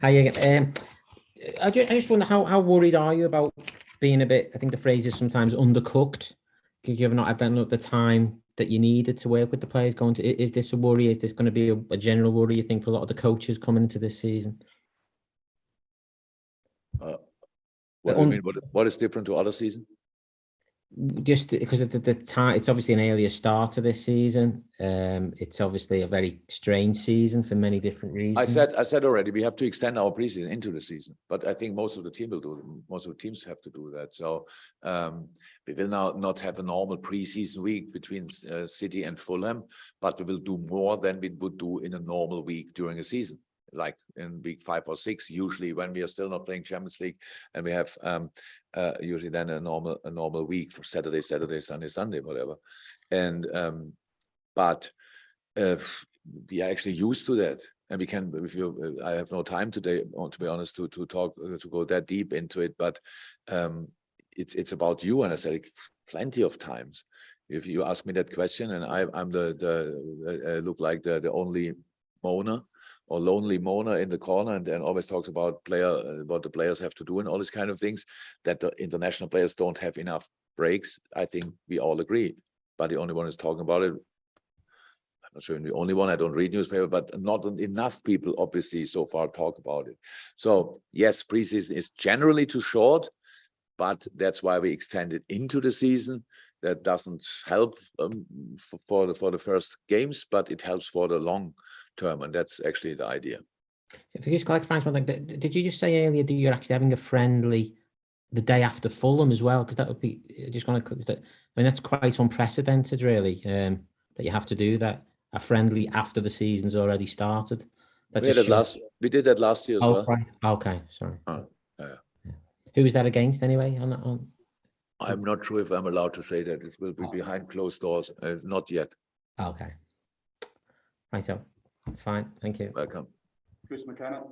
Hi, I just wonder how worried are you about being a bit, I think the phrase is sometimes undercooked, because you have not had the time that you needed to work with the players going to, is this a worry? Is this going to be a general worry, you think, for a lot of the coaches coming into this season? What do you mean? What is different to other season? Just because of the time, it's obviously an earlier start to this season. It's obviously a very strange season for many different reasons. I said already, we have to extend our preseason into the season, but I think most of the team will do it. Most of the teams have to do that. So we will now not have a normal preseason week between City and Fulham, but we will do more than we would do in a normal week during a season, like in week 5 or 6, usually when we are still not playing Champions League, and we have usually then a normal week for Saturday, Sunday, whatever. And but we are actually used to that, and we can. I have no time today, to be honest, to talk to go that deep into it. But it's about you, and I said plenty of times. If you ask me that question, and I'm look like the only moaner or lonely moaner in the corner, and then always talks about what the players have to do and all these kind of things, that the international players don't have enough breaks. I think we all agree, but the only one who's talking about it, I'm not sure I'm the only one, I don't read newspaper, but not enough people obviously so far talk about it. So yes, preseason is generally too short, but that's why we extend it into the season. That doesn't help for the first games, but it helps for the long term, and that's actually the idea. If you just clarify something, did you just say earlier that you're actually having a friendly the day after Fulham as well? Because that would be just going to. I mean, that's quite unprecedented, really, that you have to do that, a friendly after the season's already started. We did that last year as well. Right. Okay, sorry. Yeah. Who was that against anyway? On I'm not sure if I'm allowed to say that. It will be behind closed doors. Not yet. Okay. Right, so that's fine. Thank you. Welcome. Chris McKenna.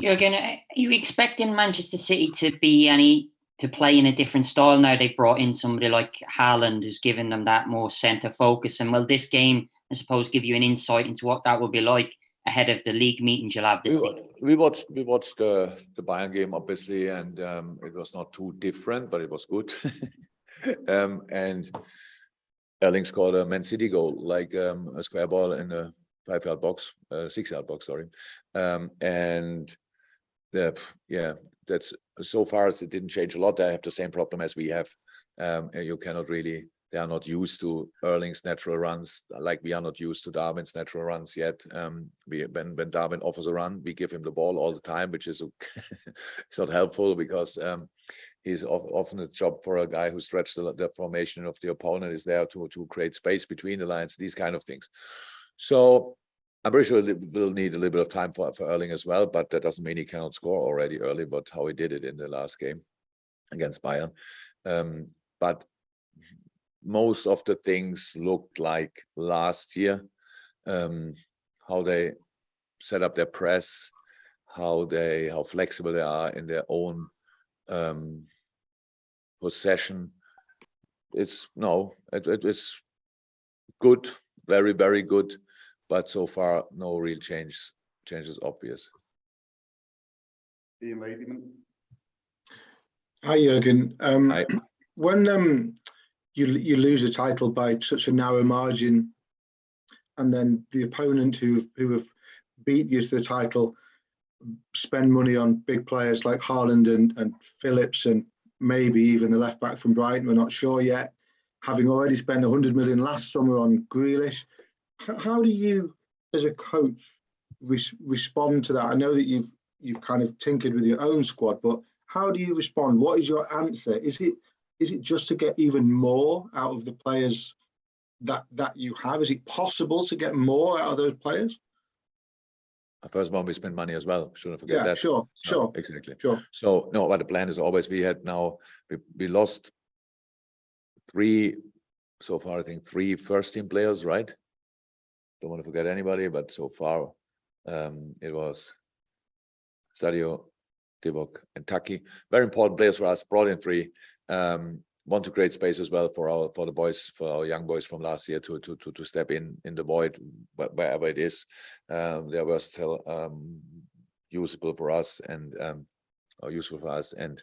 Jurgen, are you expecting Manchester City to play in a different style now? They brought in somebody like Haaland, who's given them that more centre focus. And will this game, I suppose, give you an insight into what that will be like ahead of the league meetings you'll have this week? We watched the Bayern game, obviously, and it was not too different, but it was good. And Erling scored a Man City goal, like a square ball in a 5-yard box, 6-yard box, sorry. And that's so far as it didn't change a lot. They have the same problem as we have. You cannot really. They are not used to Erling's natural runs, like we are not used to Darwin's natural runs yet. When Darwin offers a run, we give him the ball all the time, which is it's not helpful, because he's often a job for a guy who stretched the formation of the opponent, is there to create space between the lines, these kind of things. So I'm pretty sure we'll need a little bit of time for Erling as well, but that doesn't mean he cannot score already early, but how he did it in the last game against Bayern. But most of the things looked like last year, how they set up their press, how flexible they are in their own possession. It's good, very, very good, but so far no real changes obvious. Ian Redmen. Hi, Jurgen. Hi. When you lose a title by such a narrow margin, and then the opponent who have beat you to the title spend money on big players like Haaland and Phillips, and maybe even the left back from Brighton, we're not sure yet, having already spent 100 million last summer on Grealish, how do you, as a coach, respond to that? I know that you've kind of tinkered with your own squad, but how do you respond? What is your answer? Is it just to get even more out of the players that you have? Is it possible to get more out of those players? First of all, we spend money as well. Shouldn't forget that. Sure. Exactly. Sure. So no, but the plan is always we lost 3 so far. I think 3 first-team players, right? Don't want to forget anybody, but so far it was Sadio, Divock, and Taki. Very important players for us. Brought in 3. Want to create space as well for the boys, for our young boys from last year to step in the void wherever it is. They are versatile, usable for us and or useful for us. And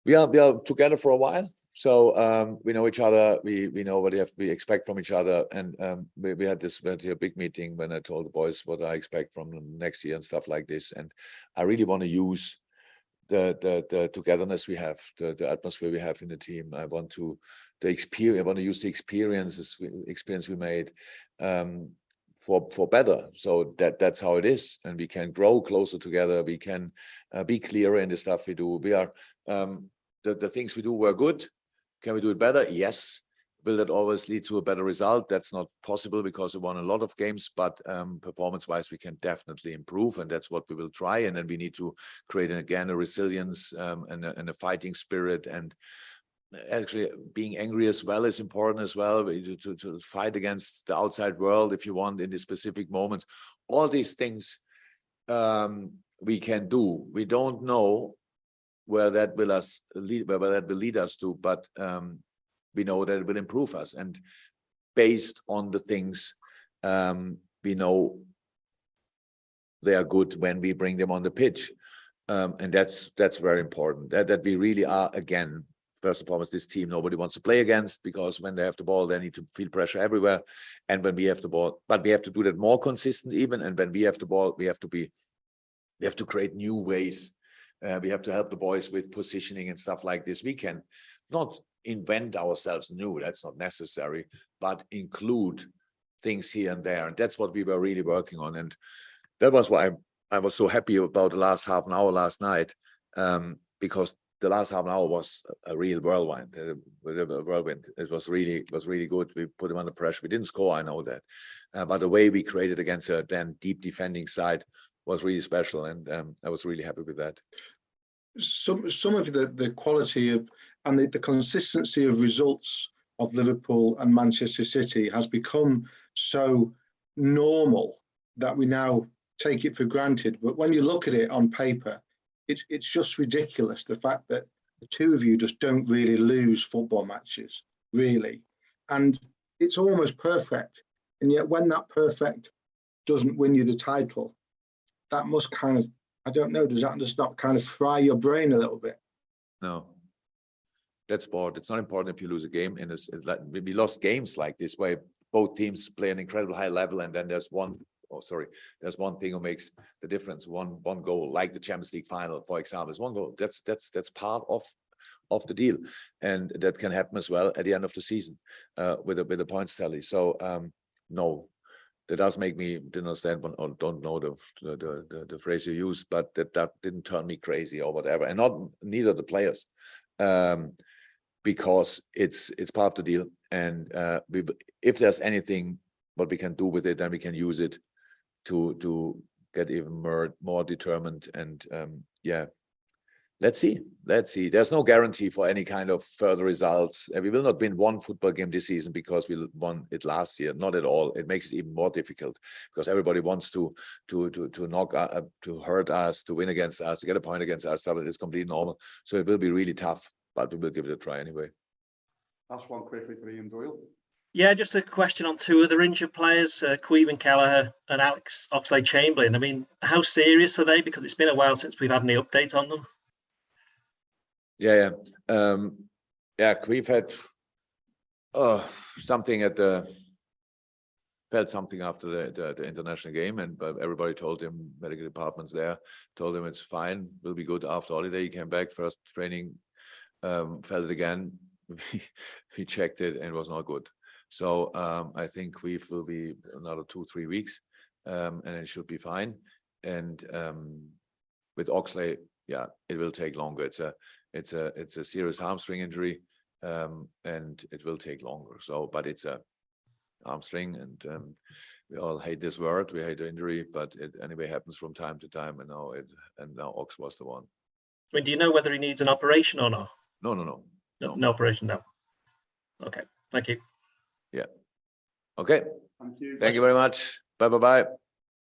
we are together for a while. So we know each other. We know what we expect from each other, and we had a big meeting when I told the boys what I expect from them next year and stuff like this. And I really want to use the togetherness we have, the atmosphere we have in the team. I want to use the experience we made for better. So that's how it is, and we can grow closer together. We can be clearer in the stuff we do. We are the things we do were good. Can we do it better? Yes. Will that always lead to a better result? That's not possible because we won a lot of games, but performance-wise, we can definitely improve, and that's what we will try. And then we need to create again a resilience and a fighting spirit, and actually being angry as well is important as well. To fight against the outside world, if you want, in the specific moments. All these things we can do. We don't know where that will lead us to, but we know that it will improve us, and based on the things we know they are good when we bring them on the pitch, and that's very important. That we really are, again, first and foremost, this team nobody wants to play against, because when they have the ball, they need to feel pressure everywhere, and when we have the ball, but we have to do that more consistent even. And when we have the ball, we have to create new ways. We have to help the boys with positioning and stuff like this. We can not invent ourselves new, that's not necessary, but include things here and there. And that's what we were really working on. And that was why I was so happy about the last half an hour last night, because the last half an hour was a real whirlwind. It was really good. We put them under pressure. We didn't score, I know that. But the way we created against a then deep defending side was really special, and I was really happy with that. Some of the quality of and the consistency of results of Liverpool and Manchester City has become so normal that we now take it for granted. But when you look at it on paper, it's just ridiculous, the fact that the two of you just don't really lose football matches, really. And it's almost perfect. And yet when that perfect doesn't win you the title, that must kind of, I don't know, does that just not kind of fry your brain a little bit? No, that's sport. It's not important if you lose a game. And it's like we lost games like this where both teams play an incredible high level, and then there's one thing who makes the difference. One goal, like the Champions League final, for example, is one goal. That's part of the deal, and that can happen as well at the end of the season with a points tally. So no. That does make me didn't understand or don't know the phrase you used, but that didn't turn me crazy or whatever, and neither the players, because it's part of the deal. And if there's anything what we can do with it, then we can use it to get even more determined. And let's see. There's no guarantee for any kind of further results. And we will not win one football game this season because we won it last year. Not at all. It makes it even more difficult because everybody wants to knock, to hurt us, to win against us, to get a point against us. That is completely normal. So it will be really tough, but we will give it a try anyway. Last one quickly for Ian Doyle. Yeah, just a question on two other injured players, Caoimhin, Kelleher and Oxlade-Chamberlain. I mean, how serious are they? Because it's been a while since we've had any update on them. Yeah. We've had something felt something after the international game, and everybody told him, medical departments there told him it's fine, will be good after holiday. He came back, first training, felt it again. We checked it and it was not good. So I think we will be another 2-3 weeks, and it should be fine. And with Oxlade, it will take longer. It's a serious hamstring injury, and it will take longer. So, but it's a hamstring, and we all hate this word. We hate the injury, but it anyway happens from time to time. And now Ox was the one. I mean, do you know whether he needs an operation or not? No. No operation, no. Okay, thank you. Yeah. Okay. Thank you. Thank you very much. Bye.